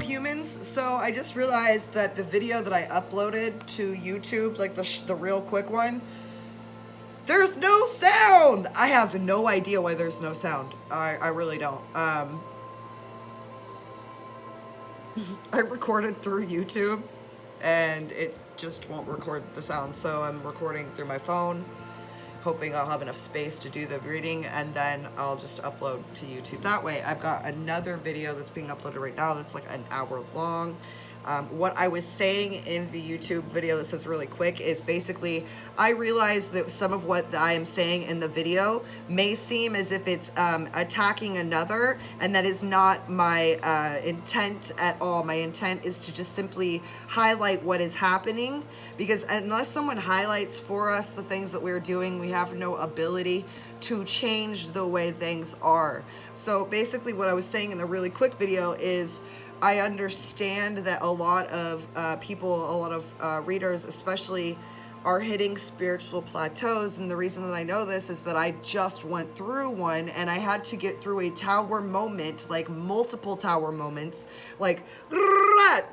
humans. So I just realized that the video that I uploaded to YouTube, like the real quick one, there's no sound. I have no idea why there's no sound. I really don't. I recorded through YouTube and it just won't record the sound. So I'm recording through my phone, hoping I'll have enough space to do the reading, and then I'll just upload to YouTube that way. I've got another video that's being uploaded right now that's like an hour long. What I was saying in the YouTube video that says really quick is basically, I realize that some of what I am saying in the video may seem as if it's attacking another, and that is not my intent at all. My intent is to just simply highlight what is happening, because unless someone highlights for us the things that we're doing, we have no ability to change the way things are. So basically what I was saying in the really quick video is, I understand that a lot of people, a lot of readers especially, are hitting spiritual plateaus, and the reason that I know this is that I just went through one, and I had to get through a tower moment, like multiple tower moments, like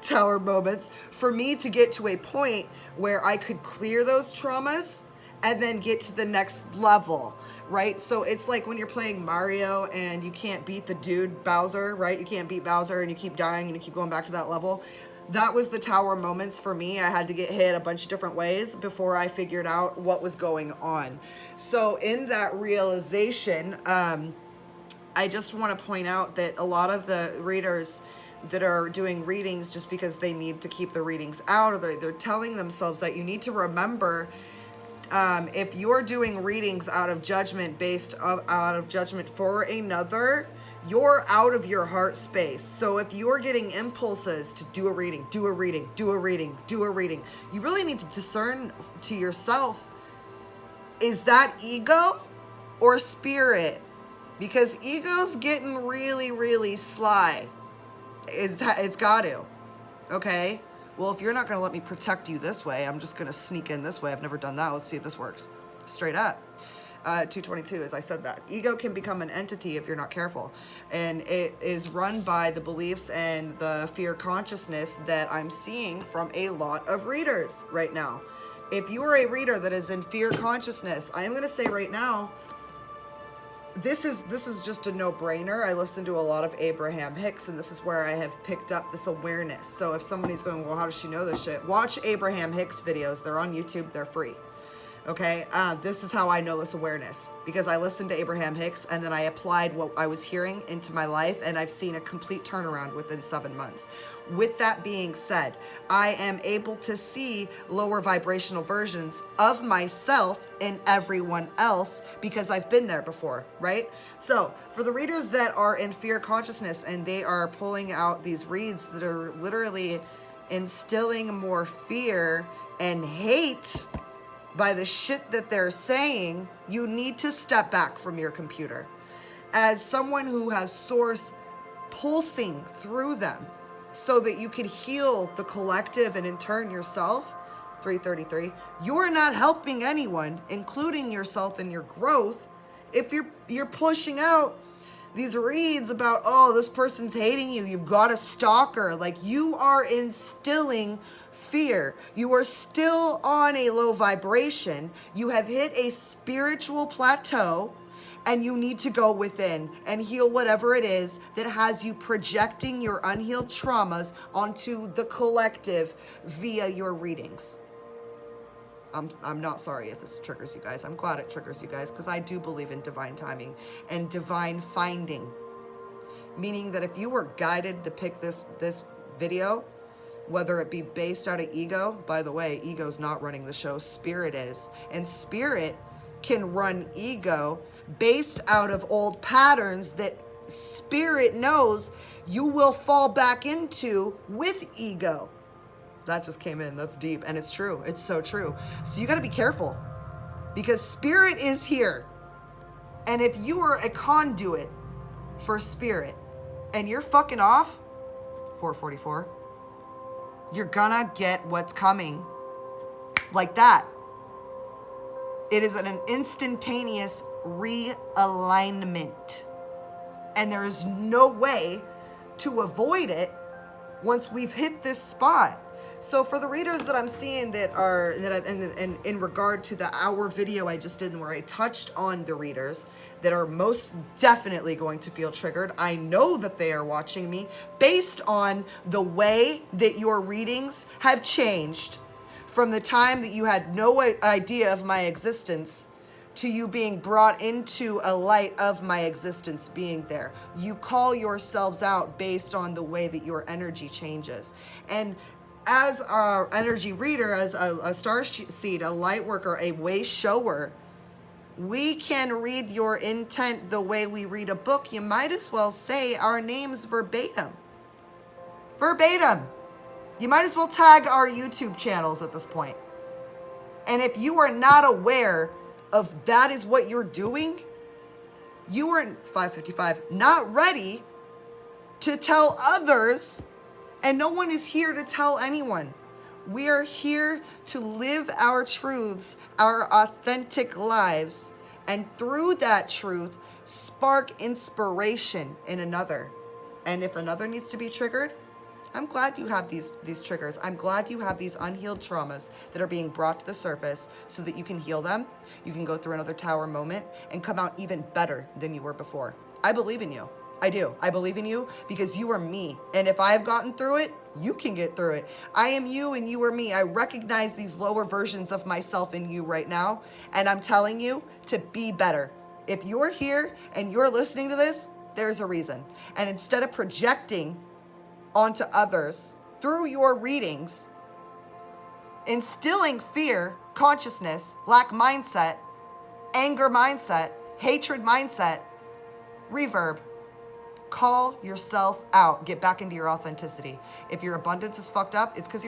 tower moments, for me to get to a point where I could clear those traumas and then get to the next level, right? So it's like when you're playing Mario and you can't beat the dude Bowser, right? You can't beat Bowser and you keep dying and you keep going back to that level. That was the tower moments for me. I had to get hit a bunch of different ways before I figured out what was going on. So in that realization, I just want to point out that a lot of the readers that are doing readings just because they need to keep the readings out, or they're telling themselves that you need to remember, if you're doing readings out of judgment, out of judgment for another, you're out of your heart space. So if you're getting impulses to do a reading, do a reading, do a reading, do a reading, you really need to discern to yourself, is that ego or spirit? Because ego's getting really, really sly. It's got to, okay? Well, if you're not going to let me protect you this way, I'm just going to sneak in this way. I've never done that. Let's see if this works. Straight up. 222, as I said that. Ego can become an entity if you're not careful. And it is run by the beliefs and the fear consciousness that I'm seeing from a lot of readers right now. If you are a reader that is in fear consciousness, I am going to say right now, this is just a no-brainer. I listen to a lot of Abraham Hicks, and this is where I have picked up this awareness. So if somebody's going, well, how does she know this shit? Watch Abraham Hicks videos. They're on YouTube. They're free. Okay? This is how I know this awareness, because I listened to Abraham Hicks, and then I applied what I was hearing into my life, and I've seen a complete turnaround within 7 months. With that being said, I am able to see lower vibrational versions of myself in everyone else because I've been there before, right? So for the readers that are in fear consciousness and they are pulling out these reads that are literally instilling more fear and hate by the shit that they're saying, you need to step back from your computer. As someone who has source pulsing through them, so that you could heal the collective and in turn yourself, 333, you are not helping anyone, including yourself and your growth, if you're pushing out these reads about, oh, this person's hating you, you've got a stalker. Like, you are instilling fear. You are still on a low vibration. You have hit a spiritual plateau, and you need to go within and heal whatever it is that has you projecting your unhealed traumas onto the collective via your readings. I'm not sorry if this triggers you guys. I'm glad it triggers you guys, because I do believe in divine timing and divine finding. Meaning that if you were guided to pick this video, whether it be based out of ego, by the way, ego's not running the show, spirit is. And spirit can run ego based out of old patterns that spirit knows you will fall back into with ego. That just came in. That's deep. And it's true. It's so true. So you got to be careful, because spirit is here. And if you are a conduit for spirit and you're fucking off, 444, you're gonna get what's coming like that. It is an instantaneous realignment. And there is no way to avoid it once we've hit this spot. So for the readers that I'm seeing in regard to the hour video I just did where I touched on the readers that are most definitely going to feel triggered, I know that they are watching me based on the way that your readings have changed from the time that you had no idea of my existence to you being brought into a light of my existence being there. You call yourselves out based on the way that your energy changes. And as an energy reader, as a starseed, a light worker, a way shower, we can read your intent the way we read a book. You might as well say our names verbatim. Verbatim. You might as well tag our YouTube channels at this point. And if you are not aware of that is what you're doing, you are 555 not ready to tell others, and no one is here to tell anyone. We are here to live our truths, our authentic lives, and through that truth, spark inspiration in another. And if another needs to be triggered, I'm glad you have these triggers. I'm glad you have these unhealed traumas that are being brought to the surface so that you can heal them. You can go through another tower moment and come out even better than you were before. I believe in you. I do. I believe in you because you are me. And if I've gotten through it, you can get through it. I am you and you are me. I recognize these lower versions of myself in you right now. And I'm telling you to be better. If you're here and you're listening to this, there's a reason. And instead of projecting onto others through your readings, instilling fear, consciousness, lack mindset, anger mindset, hatred mindset, reverb, call yourself out. Get back into your authenticity. If your abundance is fucked up, it's because